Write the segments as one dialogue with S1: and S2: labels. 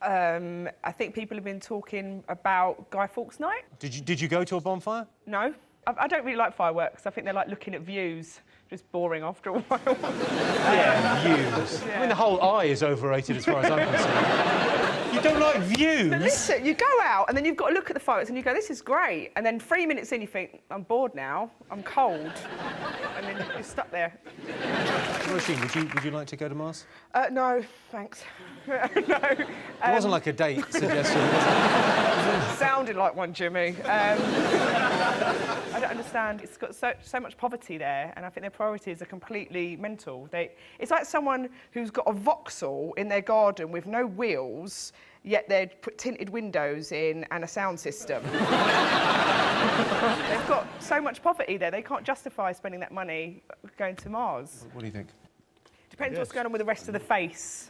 S1: I think people have been talking about Guy Fawkes night.
S2: Did you go to a bonfire?
S1: No. I don't really like fireworks. I think they're like looking at views. Just boring after a while.
S2: Yeah, views. Yeah. I mean, the whole eye is overrated as far as I'm concerned. You don't like views?
S1: But listen, you go out and then you've got to look at the fireworks and you go, this is great. And then 3 minutes in, you think, I'm bored now, I'm cold. And then you're stuck there.
S2: Roisin, would you like to go to Mars?
S1: No, thanks. No.
S2: It wasn't like a date suggestion, was it?
S1: Sounded like one, Jimmy. I don't understand. It's got so much poverty there, and I think their priorities are completely mental. It's like someone who's got a Vauxhall in their garden with no wheels, yet they'd put tinted windows in and a sound system. They've got so much poverty there, they can't justify spending that money going to Mars.
S2: What do you think?
S1: Depends what's going on with the rest of the face.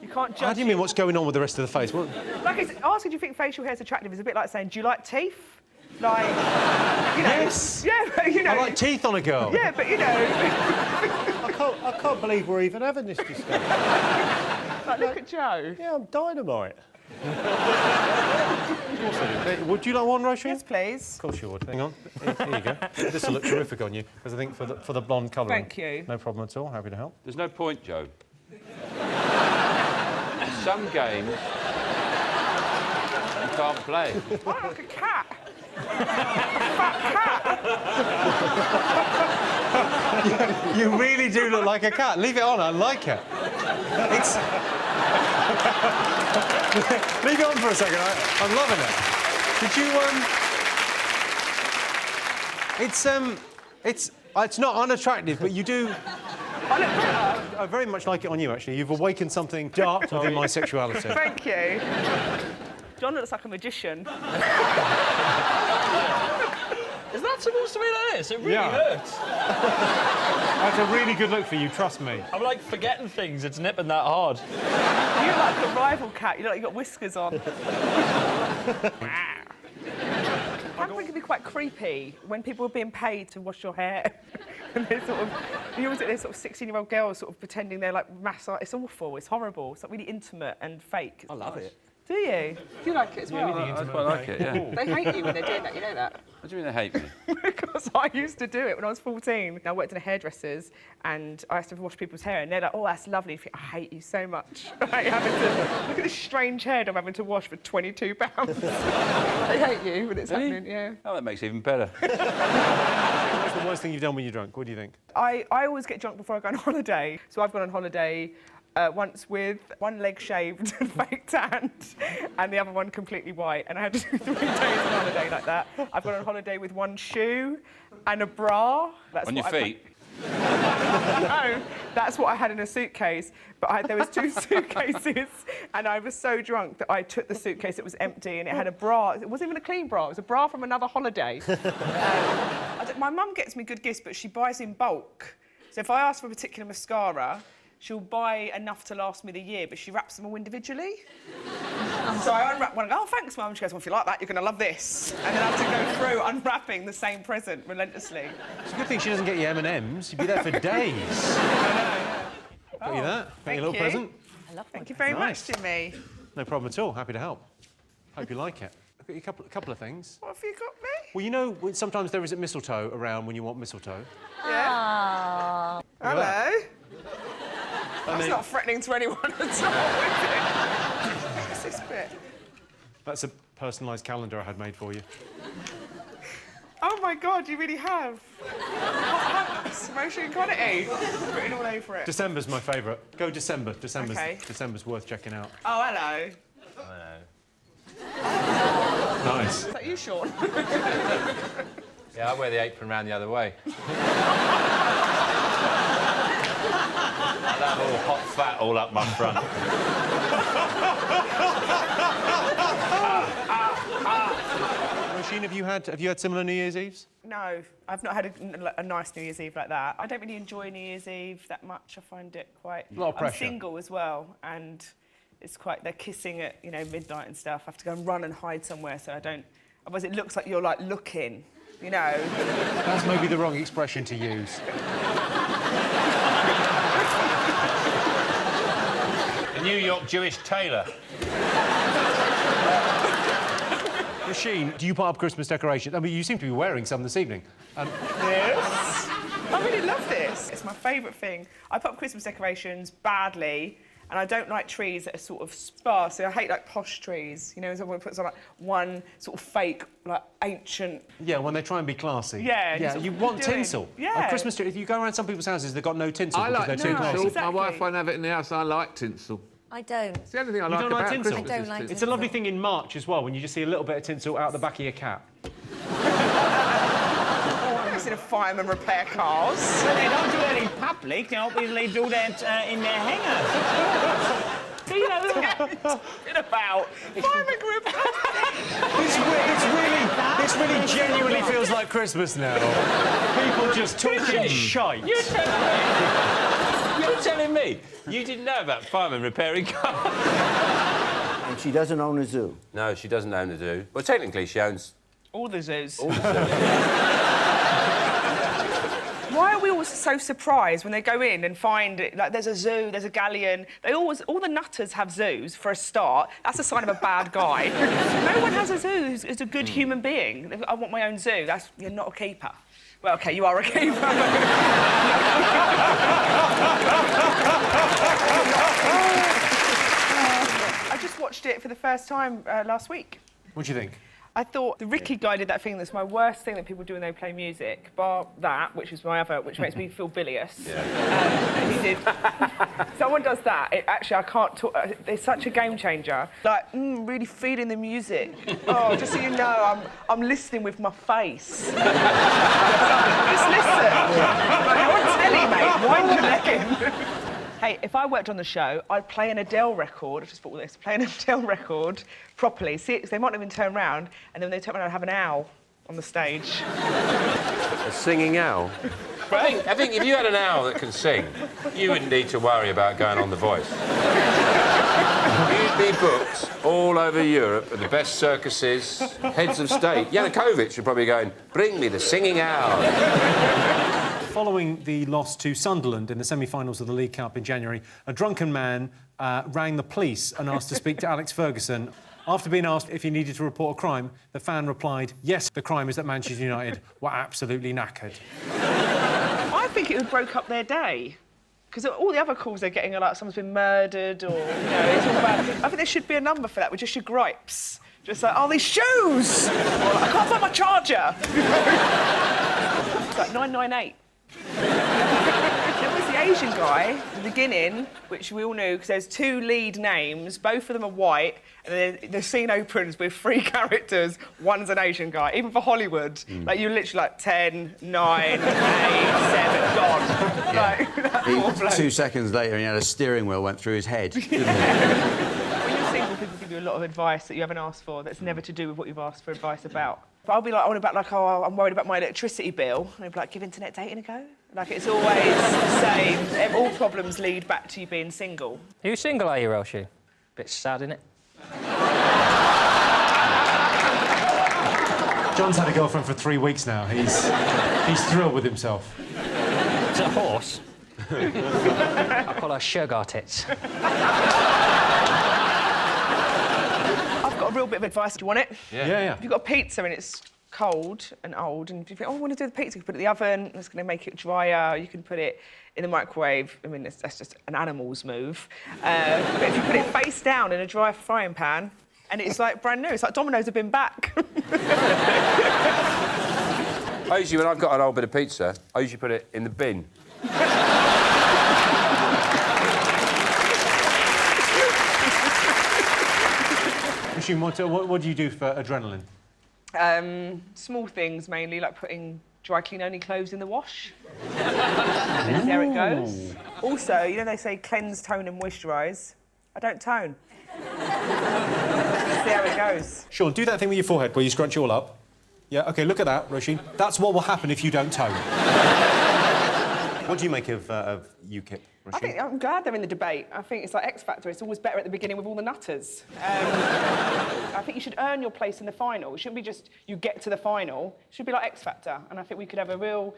S1: You can't judge.
S2: How do you mean, what's going on with the rest of the face? What?
S1: Like, it's asking, do you think facial hair is attractive is a bit like saying, do you like teeth? Like, you know...
S2: Yes!
S1: Yeah, but, you know...
S2: I like teeth on a girl.
S1: Yeah, but, you know...
S3: I can't believe we're even having this discussion.
S1: Like, look at Joe.
S3: Yeah, I'm dynamite.
S2: Would you like one, Roisin?
S1: Yes, please.
S2: Of course you would. Hang on. Here you go. This will look terrific on you, because I think for the blonde colouring.
S1: Thank you.
S2: No problem at all. Happy to help.
S4: There's no point, Joe. Some games you can't play.
S1: I look like a cat. A fat cat.
S2: You really do look like a cat. Leave it on. I like it. It's... Leave it on for a second. I'm loving it. Did you, It's not unattractive, but you do...
S1: I look better.
S2: I very much like it on you, actually. You've awakened something dark within my sexuality.
S1: Thank you. John looks like a magician.
S5: Is that supposed to be like this? It really hurts.
S2: That's a really good look for you, trust me.
S5: I'm like forgetting things, it's nipping that hard.
S1: You look like a rival cat. You look like you've got whiskers on. I think it can be quite creepy when people are being paid to wash your hair. And they're sort of, you always get these sort of 16-year-old girls sort of pretending they're like massage. It's awful, it's horrible. It's like really intimate and fake.
S6: I love it.
S1: Do you? Do you like it as well?
S4: I quite like it, yeah.
S1: They hate you when they're doing that, you know that?
S4: What do you mean they hate me?
S1: Because I used to do it when I was 14. I worked in a hairdresser's and I used to wash people's hair and they're like, oh, that's lovely. I hate you so much. Like, look at this strange head I'm having to wash for £22. They hate you when it's happening, yeah.
S4: Oh, that makes it even better.
S2: What's the worst thing you've done when you're drunk? What do you think?
S1: I always get drunk before I go on holiday. So I've gone on holiday once with one leg shaved and fake tanned and the other one completely white, and I had to do 3 days on holiday like that. I've gone on holiday with one shoe and a bra. That's
S4: on your feet?
S1: No, that's what I had in a suitcase, but there was 2 suitcases and I was so drunk that I took the suitcase, it was empty, and it had a bra. It wasn't even a clean bra, it was a bra from another holiday. My mum gets me good gifts, but she buys in bulk. So if I ask for a particular mascara, she'll buy enough to last me the year, but she wraps them all individually. So I unwrap one and go, oh, thanks, Mum. She goes, well, if you like that, you're going to love this. And then I have to go through unwrapping the same present relentlessly.
S2: It's a good thing she doesn't get you M&Ms. You'd be there for days.
S1: I know, yeah.
S2: Got you that. Got you a little present.
S1: I love Thank you very much, Jimmy.
S2: No problem at all. Happy to help. Hope you like it. I've got you a couple of things.
S1: What have you got me?
S2: Well, you know, sometimes there is mistletoe around when you want mistletoe.
S1: Yeah. Hello. That's not threatening to anyone at all, is it? What's this bit?
S2: That's a personalised calendar I had made for you.
S1: Oh my God, you really have. Roisin Conaty. Written all over it.
S2: December's my favourite. Go December.
S1: Okay.
S2: December's worth checking out.
S1: Oh, hello.
S5: Hello.
S2: Nice.
S1: Is that you, Sean?
S4: Yeah, I wear the apron round the other way. Like that all hot fat all up my front.
S2: Roisin, have you had similar New Year's Eves?
S1: No, I've not had a nice New Year's Eve like that. I don't really enjoy New Year's Eve that much. I find it quite...
S2: A lot of pressure.
S1: I'm single as well, and it's quite... They're kissing at, you know, midnight and stuff. I have to go and run and hide somewhere so I don't... Otherwise it looks like you're, like, looking, you know.
S2: That's maybe the wrong expression to use.
S4: The New York Jewish tailor.
S2: Roisin, do you put up Christmas decorations? I mean, you seem to be wearing some this evening.
S1: Yes. I really love this. It's my favourite thing. I put up Christmas decorations badly, and I don't like trees that are sort of sparse. So I hate like posh trees. You know, someone puts on like one sort of fake, like ancient.
S2: Yeah, when they try and be classy.
S1: Yeah.
S2: Yeah, you want tinsel.
S1: Yeah.
S2: A Christmas tree. If you go around some people's houses, they've got no tinsel
S6: I
S2: because
S6: like
S2: they're too
S6: tinsel.
S2: classy.
S1: Exactly.
S6: My wife won't have it in the house. I like tinsel.
S7: I don't.
S6: It's the only thing I
S2: You
S6: like
S2: don't like
S6: about
S2: tinsel?
S6: Christmas.
S7: I don't
S6: is
S7: like
S6: tinsel.
S2: It's a lovely thing in March as well, when you just see a little bit of tinsel out the back of your cap.
S1: I've seen a fireman repair cars.
S8: Well, they don't do it in public. They obviously do that in their hangars.
S1: You know what I'm talking about? Fireman repair.
S2: This really genuinely feels like Christmas now. People just talking shite.
S4: You're telling me you didn't know about firemen repairing cars?
S9: And she doesn't own a zoo.
S4: No, she doesn't own a zoo. Well, technically, she owns
S1: All the zoos.
S4: all the zoos.
S1: Why are we always so surprised when they go in and find it, like there's a zoo, there's a galleon? All the nutters have zoos for a start. That's a sign of a bad guy. No one has a zoo who's a good human being. I want my own zoo. You're not a keeper. Well, OK, you are a keeper. I just watched it for the first time last week.
S2: What do you think?
S1: I thought the Ricky guy did that thing that's my worst thing that people do when they play music, bar that, which is my other, which makes me feel bilious. Yeah. He did. Someone does that. I can't talk. It's such a game changer. Like, really feeling the music. Oh, just so you know, I'm listening with my face. Just listen. Like, you're on telly, mate. Wind your neck in. Hey, if I worked on the show, I'd play an Adele record. I just thought this, play an Adele record properly. See, they might not even turn round, and then when they turn around, I'd have an owl on the stage.
S4: A singing owl. I think if you had an owl that can sing, you wouldn't need to worry about going on The Voice. You'd be booked all over Europe at the best circuses, heads of state. Yanukovych would probably be going, bring me the singing owl.
S2: Following the loss to Sunderland in the semi-finals of the League Cup in January, a drunken man rang the police and asked to speak to Alex Ferguson. After being asked if he needed to report a crime, the fan replied, yes, the crime is that Manchester United were absolutely knackered.
S1: I think it would broke up their day. Because all the other calls they're getting are like someone's been murdered or, it's all bad. I think there should be a number for that with just your gripes. Just like, oh, these shoes! Or like, I can't find my charger! It's like 998. There was the Asian guy at the beginning, which we all knew because there's two lead names, both of them are white, and the scene opens with 3 characters, one's an Asian guy. Even for Hollywood, like you're literally like 10, 9, 8, 7, gone.
S9: Yeah. Like, 2 seconds later, he had a steering wheel went through his head.
S1: When you're single, people give you a lot of advice that you haven't asked for that's never to do with what you've asked for advice about. But I'll be like, oh, I'm worried about my electricity bill. And they'll be like, give internet dating a go. Like, it's always the same. All problems lead back to you being single.
S8: Are you single, are you, Roisin? Bit sad, innit?
S2: John's had a girlfriend for 3 weeks now. He's thrilled with himself.
S8: Is it a horse? I call her sugar tits.
S1: I've got a real bit of advice. Do you want it?
S2: Yeah.
S1: If you've got a pizza and it's cold and old, and if you think, oh, I want to do the pizza, you can put it in the oven, it's going to make it drier, you can put it in the microwave. I mean, that's just an animal's move. But if you put it face down in a dry frying pan, and it's like brand new, it's like Domino's have been back.
S4: I usually, when I've got an old bit of pizza, I usually put it in the bin.
S2: Roisin, what do you do for adrenaline?
S1: Small things mainly, like putting dry clean only clothes in the wash. And there it goes. Also, you know they say cleanse, tone and moisturise. I don't tone. See how it goes.
S2: Sean, do that thing with your forehead where you scrunch it all up. Yeah, OK, look at that, Roisin. That's what will happen if you don't tone. What do you make of UKIP, Roisin?
S1: I'm glad they're in the debate. I think it's like X Factor. It's always better at the beginning with all the nutters. I think you should earn your place in the final. It shouldn't be just you get to the final. It should be like X Factor. And I think we could have a real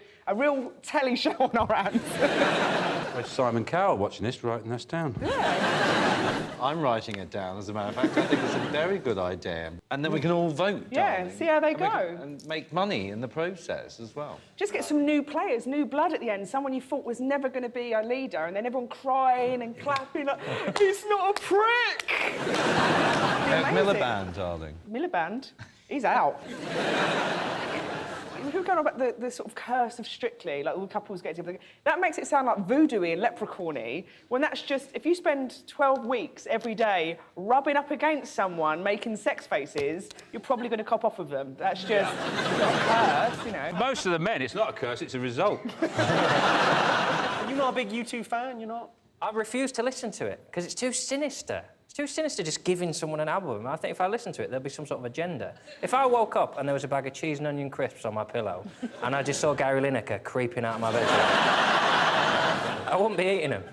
S1: telly show on our hands.
S6: Simon Cowell watching this, writing this down.
S1: Yeah.
S5: I'm writing it down, as a matter of fact. I think it's a very good idea. And then we can all vote,
S1: Yeah,
S5: darling.
S1: see how they
S5: And we
S1: go.
S5: and make money in the process as well.
S1: Just get some new players, new blood at the end. Someone you thought was never going to be a leader, and then everyone crying and clapping like, he's not a prick.
S5: Miliband, darling.
S1: Miliband? He's out. Who are going on about the sort of curse of Strictly, like all the couples get together? That makes it sound like voodoo-y and leprechaun-y, when that's just, if you spend 12 weeks every day rubbing up against someone, making sex faces, you're probably going to cop off of them. That's just not a curse, you know.
S4: Most of the men, it's not a curse, it's a result.
S2: You're not a big U2 fan, you're not?
S7: I refuse to listen to it because it's too sinister. It's too sinister just giving someone an album. I think if I listen to it, there'll be some sort of agenda. If I woke up and there was a bag of cheese and onion crisps on my pillow and I just saw Gary Lineker creeping out of my bedroom, I wouldn't be eating them.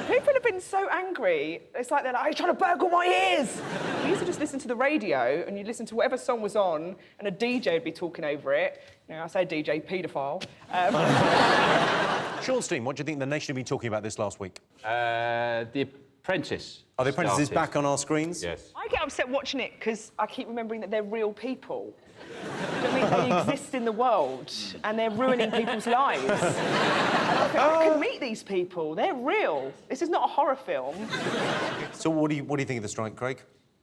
S1: People have been so angry. It's like they're like, he's trying to burgle my ears. We used to just listen to the radio and you'd listen to whatever song was on and a DJ would be talking over it. You know, I say DJ, paedophile.
S2: Schulstein, what do you think the nation have been talking about this last week?
S4: The Apprentice.
S2: Are The Apprentice is
S4: started.
S2: back on our screens?
S4: Yes.
S1: I get upset watching it because I keep remembering that they're real people. That means they exist in the world and they're ruining people's lives. And I think, I can meet these people. They're real. This is not a horror film.
S2: So what do you think of the strike, Craig?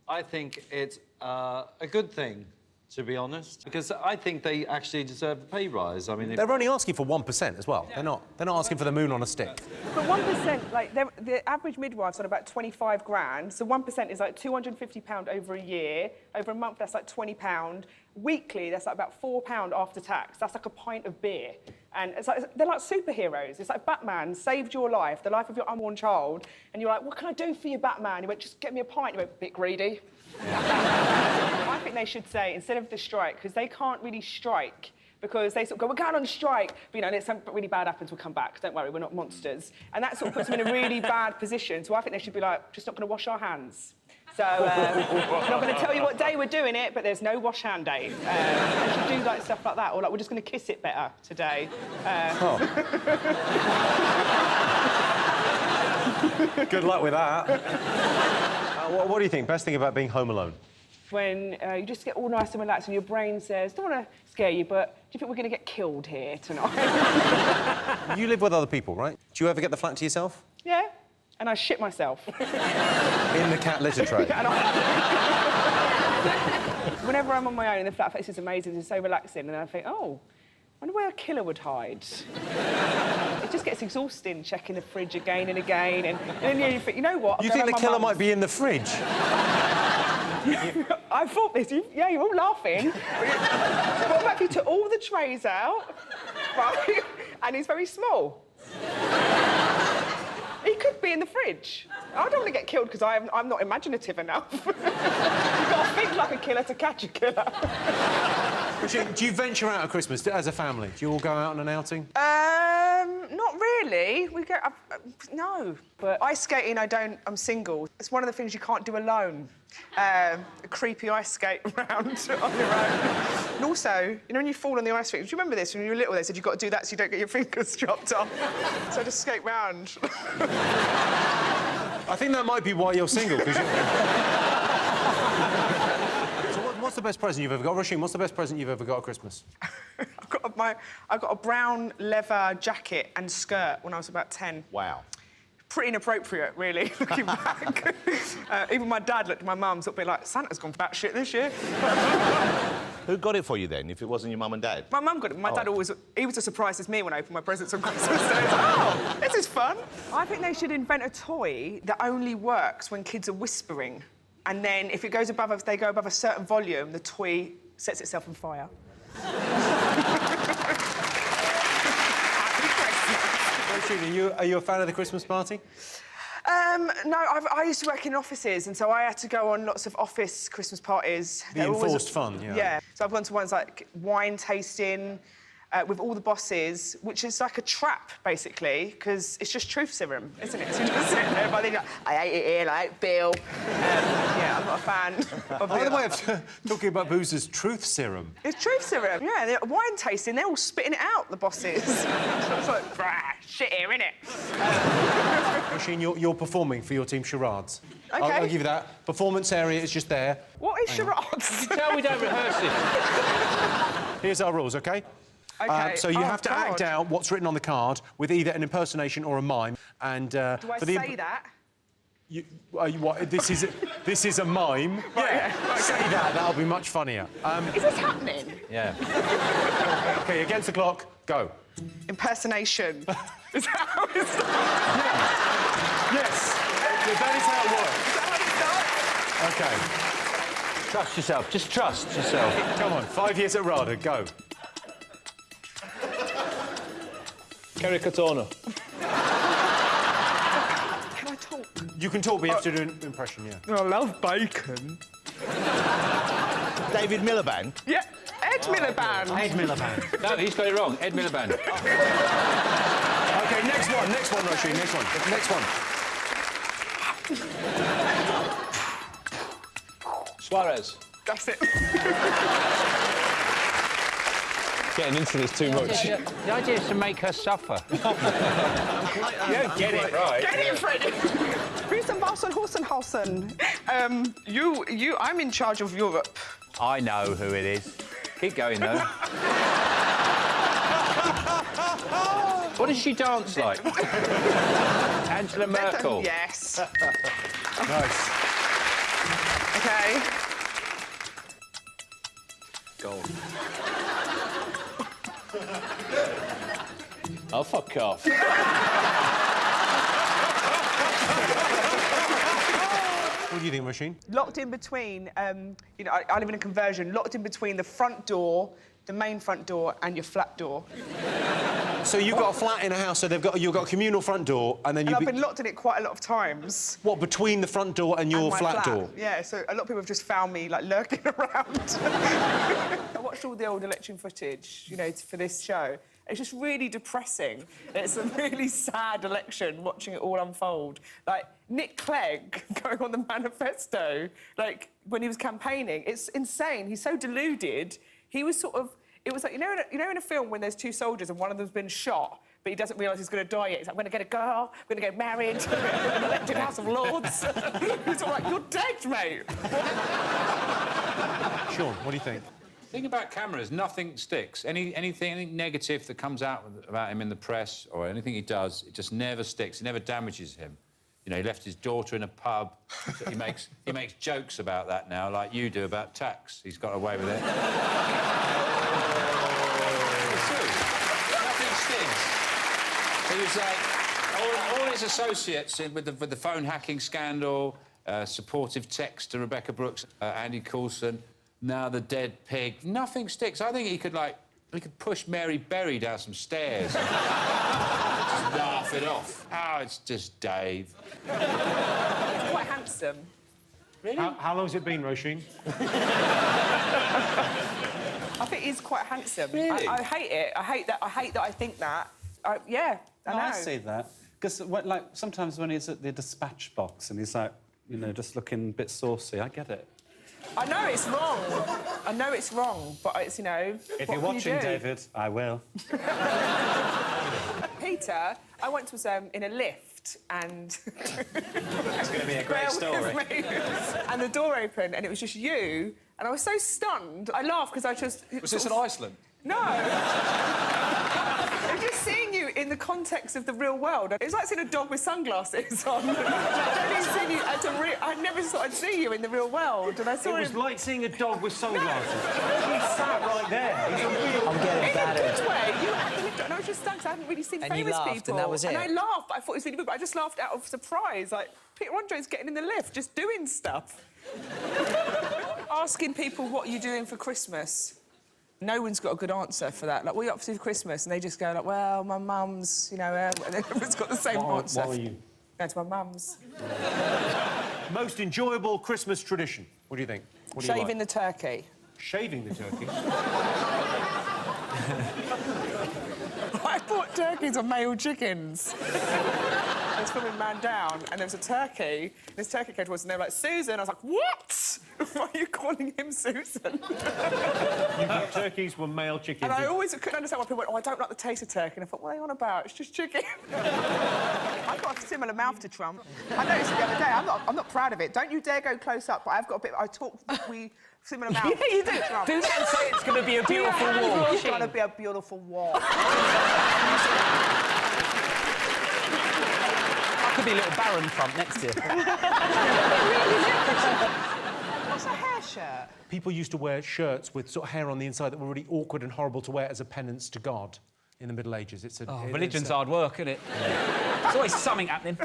S5: I think it's a good thing, to be honest, because I think they actually deserve a pay rise. I mean,
S2: They're only asking for 1% as well. They're not asking for the moon on a stick.
S1: But 1%, like, the average midwife's on about 25 grand, so 1% is like £250 over a year. Over a month, that's like £20. Weekly, that's like about £4 after tax. That's like a pint of beer. And it's like, they're like superheroes. It's like Batman saved your life, the life of your unborn child, and you're like, what can I do for you, Batman? He went, just get me a pint. He went, bit greedy. I think they should say, instead of the strike, because they can't really strike, because they sort of go, we're going on strike, but, you know, if something really bad happens, we'll come back. Don't worry, we're not monsters. And that sort of puts them in a really bad position. So I think they should be like, just not going to wash our hands. So, we're not going to tell you what day we're doing it, but there's no wash hand day. They should do like stuff like that, or like, we're just going to kiss it better today.
S2: Good luck with that. What do you think? Best thing about being home alone?
S1: When you just get all nice and relaxed and your brain says, don't want to scare you, but do you think we're going to get killed here tonight?
S2: You live with other people, right? Do you ever get the flat to yourself?
S1: Yeah, and I shit myself.
S2: In the cat litter tray?
S1: Whenever I'm on my own in the flat, this is amazing, it's so relaxing, and I think, oh, I wonder where a killer would hide. It just gets exhausting, checking the fridge again and again, and then you think, you know what?
S2: You think the killer might be in the fridge?
S1: I thought this. Yeah, you're all laughing. What about if you took all the trays out, right? And he's very small. He could be in the fridge. I don't want to get killed because I'm not imaginative enough. You've got to think like a killer to catch a killer.
S2: Do you venture out at Christmas as a family? Do you all go out on an outing?
S1: Not really. We go... no. But ice skating, I'm single. It's one of the things you can't do alone. A creepy ice skate around on your own. And also, you know when you fall on the ice rink, do you remember this? When you were little, they said you've got to do that so you don't get your fingers chopped off. So I just skate round.
S2: I think that might be why you're single, because you... So what's the best present you've ever got? Roisin, what's the best present you've ever got at Christmas?
S1: I got a brown leather jacket and skirt when I was about 10.
S4: Wow.
S1: Pretty inappropriate, really, looking back. Even my dad looked at my mum, sort of be like, Santa's gone for that shit this year.
S10: Who got it for you then, if it wasn't your mum and dad?
S1: My mum got it. My dad always... He was as surprised as me when I opened my presents on Christmas Day. I was like, oh, this is fun. I think they should invent a toy that only works when kids are whispering. And then if they go above a certain volume, the toy sets itself on fire.
S2: Are you a fan of the Christmas party?
S1: No, I used to work in offices, and so I had to go on lots of office Christmas parties.
S2: The enforced fun, yeah.
S1: Yeah. So I've gone to ones like wine tasting with all the bosses, which is like a trap, basically, because it's just truth serum, isn't it? So you just sit there, but then you're like, I ate it here, like Bill. Yeah, I'm not a fan. fan of
S2: By the
S1: it.
S2: way, talking about booze as truth serum.
S1: It's truth serum. Yeah, they're wine tasting, they're all spitting it out, the bosses. So it's like, shit here, innit?
S2: Roisin, you're performing for your team Charades.
S1: OK.
S2: I'll give you that. Performance area is just there.
S1: What is charades?
S4: Tell we don't rehearse it.
S2: Here's our rules, OK?
S1: OK.
S2: So you have to act
S1: God.
S2: out what's written on the card with either an impersonation or a mime. And
S1: Do I say that?
S2: This is a mime.
S1: Right,
S2: Yeah. Say that. That'll be much funnier.
S1: Is this happening?
S4: Yeah.
S2: OK, against the clock, go.
S1: Impersonation. Is that how it starts?
S2: Yes. That is how it works.
S1: Is that how it starts?
S2: OK.
S10: Trust yourself. Just trust yourself.
S2: Come on, 5 years at RADA, go.
S10: Kerry Katona.
S1: Can I talk?
S2: You can talk, but you have to do an impression, yeah.
S1: I love bacon.
S10: David Miliband.
S1: Yeah, Ed Miliband.
S2: Ed Miliband.
S4: No, he's got it wrong. Ed Miliband.
S2: OK, next one, Roisin, next one.
S10: Suarez.
S1: That's it.
S10: Getting into this too much.
S4: The idea is to make her suffer. You don't get it right.
S1: Get it, Freddie. Hosen. I'm in charge of Europe.
S4: I know who it is. Keep going, though. What does she dance like? Angela Merkel.
S1: Yes.
S2: Nice.
S1: OK.
S10: Gold. Oh, fuck off.
S2: What do you think, Roisin?
S1: Locked in between, I live in a conversion, locked in between the front door, the main front door, and your flat door.
S2: So you've got a flat in a house, so you've got a communal front door, and then
S1: And I've been locked in it quite a lot of times.
S2: What, between the front door and your
S1: And my
S2: flat door?
S1: Yeah, so a lot of people have just found me, like, lurking around. I watched all the old election footage, for this show. It's just really depressing. It's a really sad election, watching it all unfold. Like, Nick Clegg going on the manifesto, like, when he was campaigning. It's insane. He's so deluded. He was sort of... It was like, in a film when there's two soldiers and one of them's been shot, but he doesn't realise he's going to die yet. He's like, I'm going to get a girl, I'm going to get married, I'm going to get elected House of Lords. He's all like, you're dead, mate.
S2: Sean, what do you think?
S4: The thing about cameras, nothing sticks. Anything negative that comes out about him in the press or anything he does, it just never sticks. It never damages him. He left his daughter in a pub. So he makes jokes about that now, like you do about tax. He's got away with it. It's true. Nothing sticks. He was like all his associates with the phone hacking scandal, supportive text to Rebecca Brooks, Andy Coulson. Now the dead pig. Nothing sticks. I think he could push Mary Berry down some stairs. Just laugh it off. Oh, it's just Dave.
S1: He's quite handsome.
S4: Really?
S2: How long has it been, Roisin?
S1: I think he's quite handsome.
S4: Really?
S1: I hate it. I hate that I think that. I know.
S11: I see that. Because, sometimes when he's at the dispatch box and he's like, just looking a bit saucy, I get it.
S1: I know it's wrong. I know it's wrong, but it's,
S11: If
S1: what
S11: you're
S1: can
S11: watching,
S1: you do?
S11: David, I will.
S1: Peter, I once was in a lift and...
S11: It's going to be a great story.
S1: And the door opened and it was just you, and I was so stunned. I laughed because I just...
S5: Was this in Iceland?
S1: No. I'm just seeing you in the context of the real world. It's like seeing a dog with sunglasses on. I never thought I'd see you in the real world, and I saw
S2: It was like seeing a dog with sunglasses. He sat right there. He's a real...
S12: I'm getting better.
S1: In a good way, you had the lift, and I was just stunned 'cause I hadn't really seen
S12: And you
S1: famous
S12: laughed,
S1: people.
S12: and that was it?
S1: And I laughed, but I thought it was really good. But I just laughed out of surprise, like Peter Andre's getting in the lift, just doing stuff. Asking people what you're doing for Christmas. No one's got a good answer for that. Like, what are you up to for Christmas? And they just go like, well, my mum's, and then everyone's got the same answer.
S2: What are you?
S1: Going to my mum's.
S2: Most enjoyable Christmas tradition. What do you think? What do you
S1: Shaving
S2: like?
S1: the turkey.
S2: Shaving the turkey?
S1: I thought turkeys were male chickens. I was filming Man Down, and there was a turkey. This turkey came towards us, and they were like, Susan. I was like, what? Why are you calling him Susan?
S2: Turkeys were male chickens.
S1: And I always couldn't understand why people went, oh, I don't like the taste of turkey. And I thought, what are they on about? It's just chicken. I've got a similar mouth to Trump. I noticed it the other day. I'm not proud of it. Don't you dare go close up, but I've got a bit... similar mouth.
S8: Yeah, you do.
S1: to Trump.
S8: Do that and say it's going to be a beautiful wall.
S1: It's going to be a beautiful wall.
S8: I could be a little Baron Trump next to you.
S1: What's a hair shirt?
S2: People used to wear shirts with sort of hair on the inside that were really awkward and horrible to wear as a penance to God in the Middle Ages.
S8: Religion's hard work, isn't it? There's always something happening.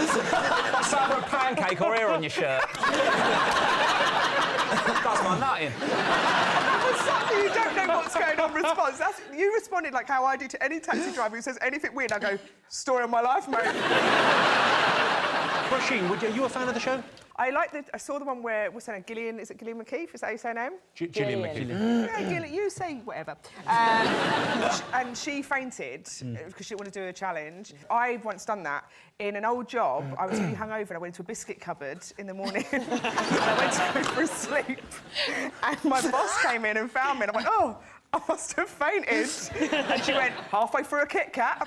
S8: It's either a pancake or hair on your shirt. That's my nut in.
S1: Exactly, you don't know what's going on response. You responded like how I do to any taxi driver who says anything weird. I go, story of my life, mate.
S2: Roisin, are you a fan of the show?
S1: I saw the one where, what's her name, Gillian, is it Gillian McKeith? Is that how you say her name?
S2: Gillian McKeith.
S1: Yeah, Gillian, you say whatever. And she fainted because she didn't want to do a challenge. I've once done that in an old job. I was really hungover and I went into a biscuit cupboard in the morning and I went to go for a sleep. And my boss came in and found me and I went, oh, I must have fainted. And she went, halfway through a Kit Kat.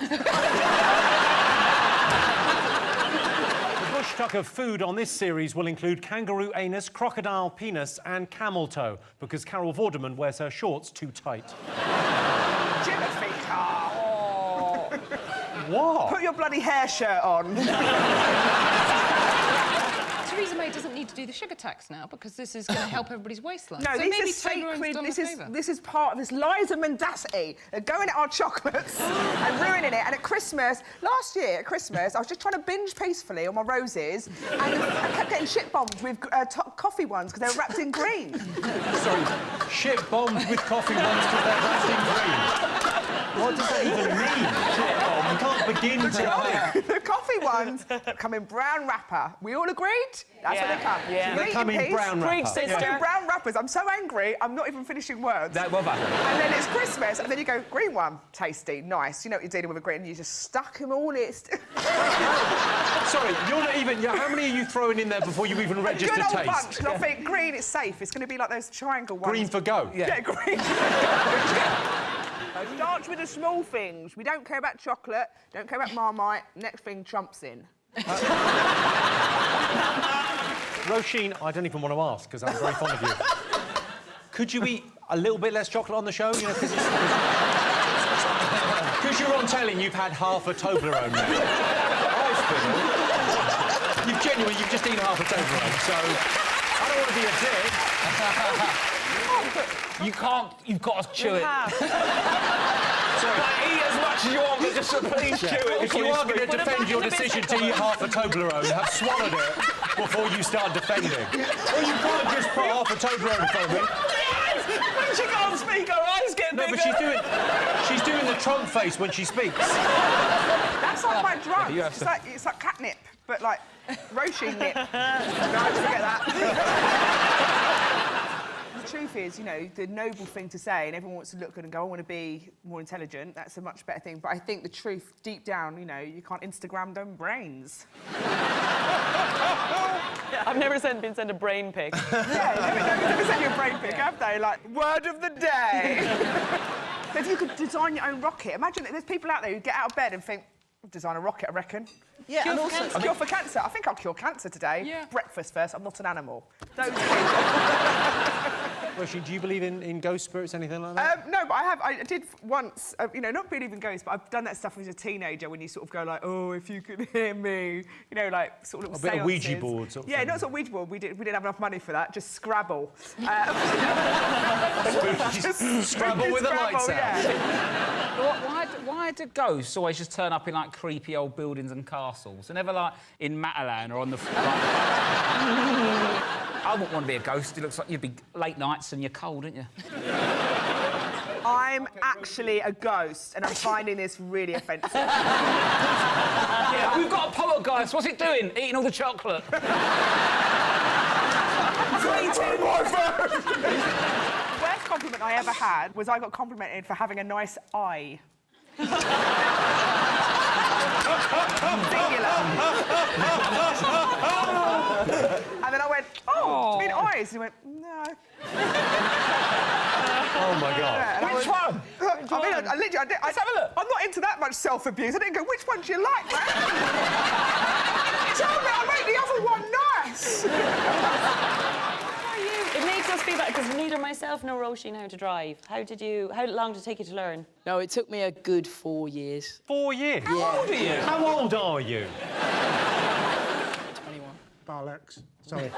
S2: The bush tuck of food on this series will include kangaroo anus, crocodile penis and camel toe, because Carol Vorderman wears her shorts too tight.
S1: Timothy Carr. Oh.
S2: What?
S1: Put your bloody hair shirt on.
S12: Theresa May doesn't need to do the sugar tax now because this is going to help everybody's waistline.
S1: No,
S12: so
S1: these
S12: maybe
S1: are sacred.
S12: Toblerone's
S1: This is part of this lies of mendacity. They're going at our chocolates and ruining it. And at Christmas, last year at Christmas, I was just trying to binge peacefully on my roses, and I kept getting shit bombed with coffee ones because they were wrapped in green.
S2: Sorry, shit bombed with coffee ones because they're wrapped in green. What does that even mean? You can't begin to...
S1: The coffee ones come in brown wrapper. We all agreed? That's what they come.
S2: Yeah. They come in brown wrapper.
S1: They come in brown wrappers. I'm so angry, I'm not even finishing words.
S8: That will happen.
S1: And then it's Christmas, and then you go, green one, tasty, nice. You know what you're dealing with a green, and you just stuck them all in.
S2: Sorry, you're not even... How many are you throwing in there before you even register
S1: Good old
S2: taste?
S1: bunch, and I think green, it's safe. It's going to be like those triangle ones.
S2: Green for go.
S1: Yeah, green. Starts with the small things. We don't care about chocolate, don't care about Marmite. Next thing, Trump's in.
S2: Roisin, I don't even want to ask, because I'm very fond of you. Could you eat a little bit less chocolate on the show? You know, because you're on telly and you've had half a Toblerone now. You've just eaten half a Toblerone, so I don't want to be a dick.
S8: You can't... You've got to chew it. Sorry. Eat as much as you want, but just please chew it.
S2: If you are going to defend your decision to eat half a Toblerone, have swallowed it before you start defending. Well, you can't just put half a Toblerone in front of me.
S8: When she can't speak, her eyes get bigger.
S2: No, but she's doing the Trump face when she speaks.
S1: That's like my drug. It's like catnip, but like Roisin nip. No, I just forget that. The truth is, you know, the noble thing to say, and everyone wants to look good and go, I want to be more intelligent, that's a much better thing. But I think the truth, deep down, you know, you can't Instagram them brains.
S13: I've never been sent a brain pic.
S1: Yeah, never sent you a brain pic, have they? Like, word of the day. But if you could design your own rocket, imagine that there's people out there who get out of bed and think, design a rocket, I reckon. Yeah, cure and also cure for cancer. I think I'll cure cancer today. Yeah. Breakfast first. I'm not an animal.
S2: Roisin, do you believe in ghost spirits, anything like that?
S1: No, but I did once, you know, not believe in ghosts, but I've done that stuff as a teenager when you sort of go like, oh, if you could hear me, you know, like sort of
S2: a bit of Ouija board sort of
S1: thing. Not sort of Ouija board, we didn't have enough money for that, just Scrabble.
S2: Scrabble with the lights out.
S8: Yeah. Why do ghosts always just turn up in, like, creepy old buildings and castles? They're never, like, in Matalan or on the... I wouldn't want to be a ghost. It looks like you'd be late nights and you're cold, aren't you?
S1: I'm actually a ghost, and I'm finding this really offensive.
S8: Yeah, we've got a poltergeist. What's it doing? Eating all the chocolate.
S1: The worst compliment I ever had was I got complimented for having a nice eye. Singular. And In eyes. He went, no.
S2: Oh, my God.
S1: Yeah,
S8: Which one?
S1: I mean, I literally, let's have a look. I'm not into that much self-abuse. I didn't go, which one do you like, man? Tell me, I made the other one nice.
S13: It makes us feel better because neither myself nor Roisin know how to drive. How long did it take you to learn?
S14: No, it took me a good 4 years.
S2: 4 years?
S8: How old are you?
S2: How old are you?
S14: 21.
S3: Bollocks. Sorry.
S1: You're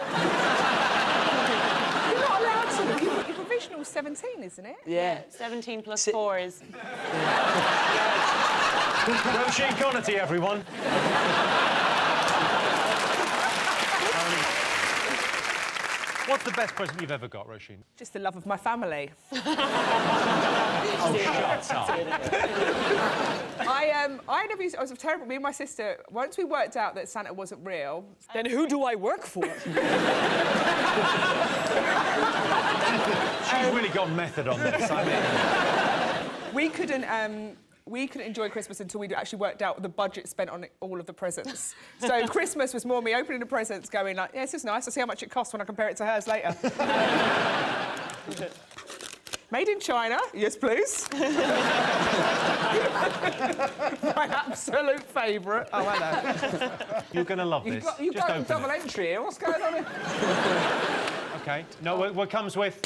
S1: not allowed to. Your provisional's 17, isn't it?
S14: Yeah.
S13: 17 plus 4 is...
S2: Roisin Conaty, everyone. What's the best present you've ever got, Roisin?
S1: Just the love of my family.
S2: Oh, shut up.
S1: I never used. I was terrible. Me and my sister. Once we worked out that Santa wasn't real.
S14: Then who do I work for?
S2: She's really got method on this. I mean,
S1: We couldn't enjoy Christmas until we'd actually worked out the budget spent on all of the presents. So Christmas was more me opening the presents, going like, yeah, this is nice. I'll see how much it costs when I compare it to hers later. Made in China, yes, please. My absolute favourite. Oh, hello.
S2: you're going to love this.
S8: You've
S2: Just
S8: got a
S2: open
S8: double
S2: it.
S8: entry here. What's going on here?
S2: OK. No, what comes with...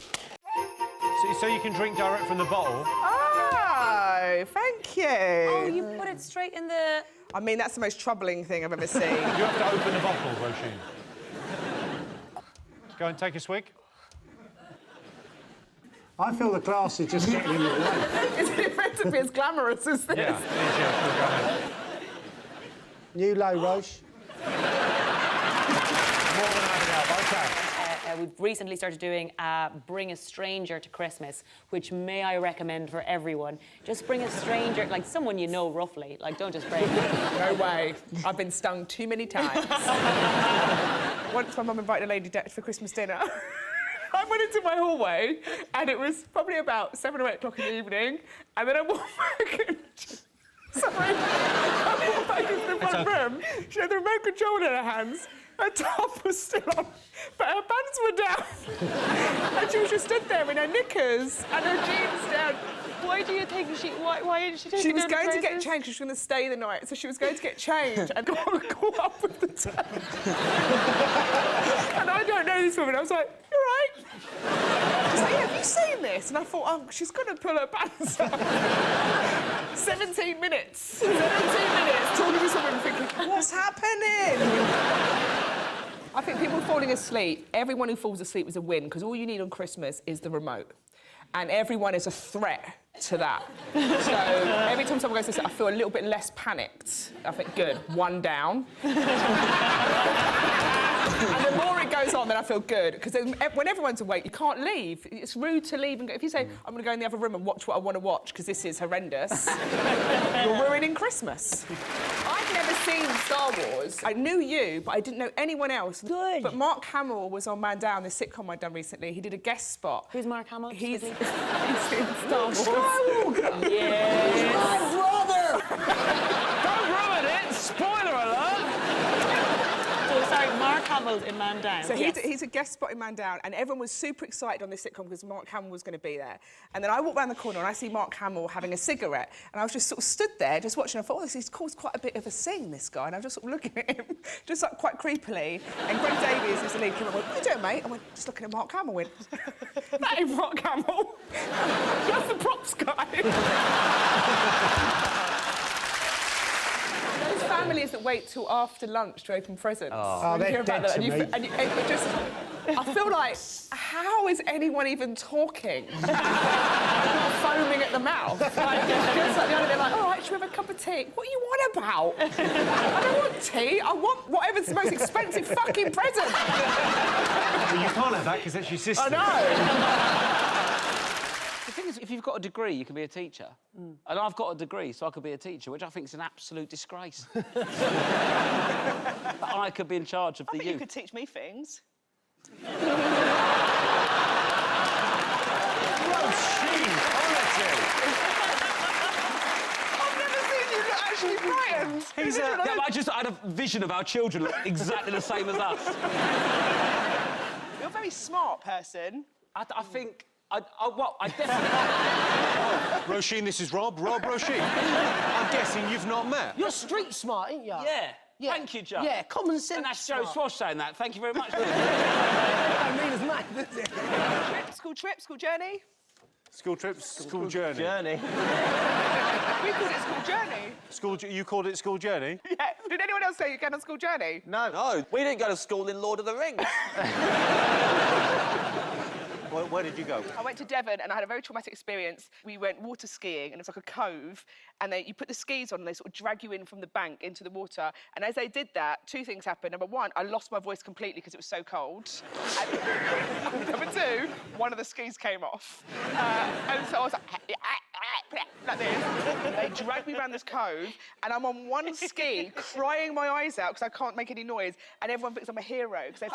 S2: So you can drink direct from the bottle.
S1: Oh, thank you.
S13: Oh, you put it straight in the...
S1: I mean, that's the most troubling thing I've ever seen.
S2: You have to open the bottle, Roisin. Go and take a swig.
S3: I feel the glass is just getting in the way.
S1: Isn't it meant to be as glamorous as this?
S2: Yeah, go ahead.
S3: New low, Roche.
S2: More than happy to help. OK.
S13: We've recently started doing Bring a Stranger to Christmas, which may I recommend for everyone. Just bring a stranger, like someone you know roughly. Like, don't just bring...
S1: No way. I've been stung too many times. Once my mum invited a lady for Christmas dinner. I went into my hallway, and it was probably about 7 or 8 o'clock in the evening, and then I walked back and... Sorry. I walked back into the front room. She had the remote control in her hands. Her top was still on, but her pants were down. And she was just stood there in her knickers and her jeans down.
S13: Why do you think why did she take
S1: She
S13: you
S1: was
S13: down to
S1: going to get
S13: Christmas?
S1: changed because she was going to stay the night, so she was going to get changed and go up with the towel. And I don't know this woman. I was like, "You're right." She's like, "Yeah, have you seen this?" And I thought, "Oh, she's going to pull her pants up." 17 minutes. 17 minutes talking to this woman, thinking, "What's happening?" I think people falling asleep. Everyone who falls asleep is a win because all you need on Christmas is the remote. And everyone is a threat to that. So every time someone goes to sleep, I feel a little bit less panicked. I think, good, one down. And the more it goes on, then I feel good. Because when everyone's awake, you can't leave. It's rude to leave and go. If you say, I'm going to go in the other room and watch what I want to watch, because this is horrendous, you're ruining Christmas. I'd never seen Star Wars. I knew you, but I didn't know anyone else. Good. But Mark Hamill was on Man Down, this sitcom I'd done recently. He did a guest spot.
S13: Who's Mark Hamill?
S1: He's in Star Wars.
S14: Skywalker!
S13: Yes.
S14: My brother!
S8: Don't ruin it! Spoiler alert!
S13: Oh, sorry, Mark Hamill's in Man Down.
S1: So he's a guest spot in Man Down, and everyone was super excited on this sitcom because Mark Hamill was going to be there. And then I walked round the corner and I see Mark Hamill having a cigarette, and I was just sort of stood there, just watching. I thought, oh, he's caused quite a bit of a scene, this guy. And I was just sort of looking at him, just like quite creepily. And Greg Davies, who's the lead, came up and went, what are you doing, mate? I went, just looking at Mark Hamill. Went, that ain't Mark Hamill. That's the props guy. Those families that wait till after lunch to open presents.
S3: Oh, they're dead to me.
S1: I feel like, how is anyone even talking? Not foaming at the mouth. Like, just like the other day, like, all right, should we have a cup of tea? What are you on about? I don't want tea. I want whatever's the most expensive fucking present.
S2: Well, you can't have that because that's your sister.
S1: I know.
S8: The thing is, if you've got a degree, you can be a teacher. And I've got a degree, so I could be a teacher, which I think is an absolute disgrace. That I could be in charge of the youth.
S13: You could teach me things.
S1: I've never seen you actually frightened.
S8: I had a vision of our children look exactly the same as us.
S13: You're very
S1: very smart person.
S8: I think... I definitely...
S2: Roisin, this is Rob. Rob, Roisin. I'm guessing you've not met.
S14: You're street smart, ain't you?
S8: Yeah. Thank you, Joe.
S14: Yeah, common sense.
S8: And that's Joe Swash saying that. Thank you very much.
S14: I mean, it's mad, isn't it?
S1: School trip, school journey.
S2: School trips, school journey.
S14: Journey.
S1: We called it school journey.
S2: You called it school journey?
S1: Yeah. Did anyone else say you go on school journey?
S14: No, we didn't go to school in Lord of the Rings.
S2: Where did you go?
S1: I went to Devon and I had a very traumatic experience. We went water skiing and it's like a cove and you put the skis on and they sort of drag you in from the bank into the water. And as they did that, two things happened. Number one, I lost my voice completely because it was so cold. And number two, one of the skis came off. And so I was like this. They dragged me around this cove and I'm on one ski crying my eyes out because I can't make any noise and everyone thinks I'm a hero because they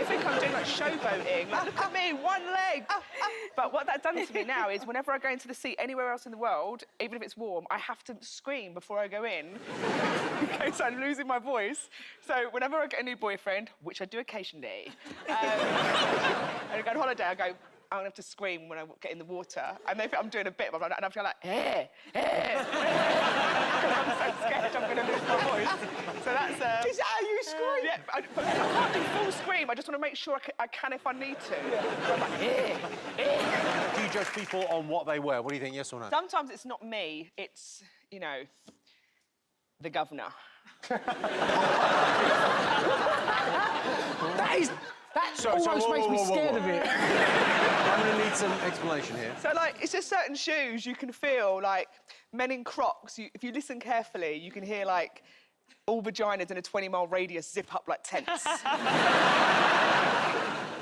S1: think I'm doing like showboating. Like, look at me, one leg. But what that's done to me now is whenever I go into the sea anywhere else in the world, even if it's warm, I have to scream before I go in in case I'm losing my voice. So whenever I get a new boyfriend, which I do occasionally, and I go on holiday, I go, I'm gonna have to scream when I get in the water. And they think I'm doing a bit, and I have to go like, eh. I'm so scared I'm gonna lose my voice. So that's...
S14: Is that how you scream?
S1: Yeah, but I can't do full scream. I just want to make sure I can if I need to. I'm like,
S2: Do you judge people on what they wear? What do you think, yes or no?
S1: Sometimes it's not me, it's, you know, the governor.
S14: That almost makes me scared of it.
S2: I'm going to need some explanation here.
S1: So, like, it's just certain shoes you can feel, like, men in Crocs, if you listen carefully, you can hear, like, all vaginas in a 20-mile radius zip up like tents.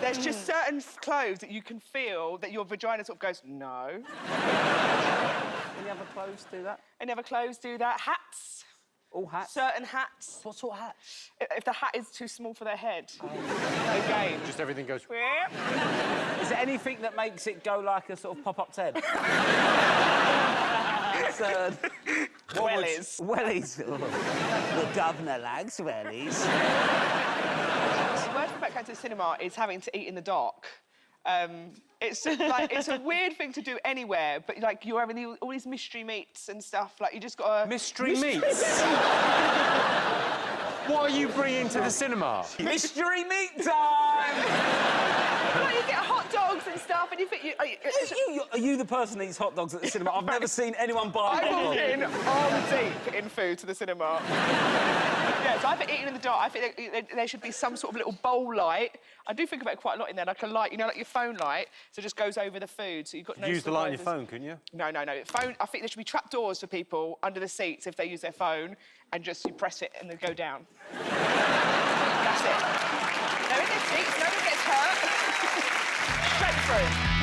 S1: There's just certain clothes that you can feel that your vagina sort of goes, no.
S14: Any other clothes do that?
S1: Any other clothes do that? Hats.
S14: All hats?
S1: Certain hats.
S14: What sort of hats?
S1: If the hat is too small for their head. Again.
S2: Just everything goes...
S8: Is there anything that makes it go like a sort of pop-up tent?
S1: Wellies.
S8: Wellies. The governor likes wellies.
S1: The worst thing about going to the cinema is having to eat in the dark. It's like it's a weird thing to do anywhere, but like you're having all these mystery meats and stuff. Like you just got to
S2: Mystery meats? What are you bringing to the cinema?
S8: Mystery meat time!
S1: Like you get hot dogs and stuff, and you think
S8: Are you the person that eats hot dogs at the cinema? I've never seen anyone buy
S1: I walk in arm deep in food to the cinema. Yeah, so I think eating in the dark, I think there should be some sort of little bowl light. I do think about it quite a lot in there, like a light, you know, like your phone light, so it just goes over the food, so you've got no...
S2: Use the light on your phone, couldn't you?
S1: No. Phone, I think there should be trapdoors for people under the seats if they use their phone, and just you press it and they go down. That's it. No one gets seats, no one gets hurt. Straight through.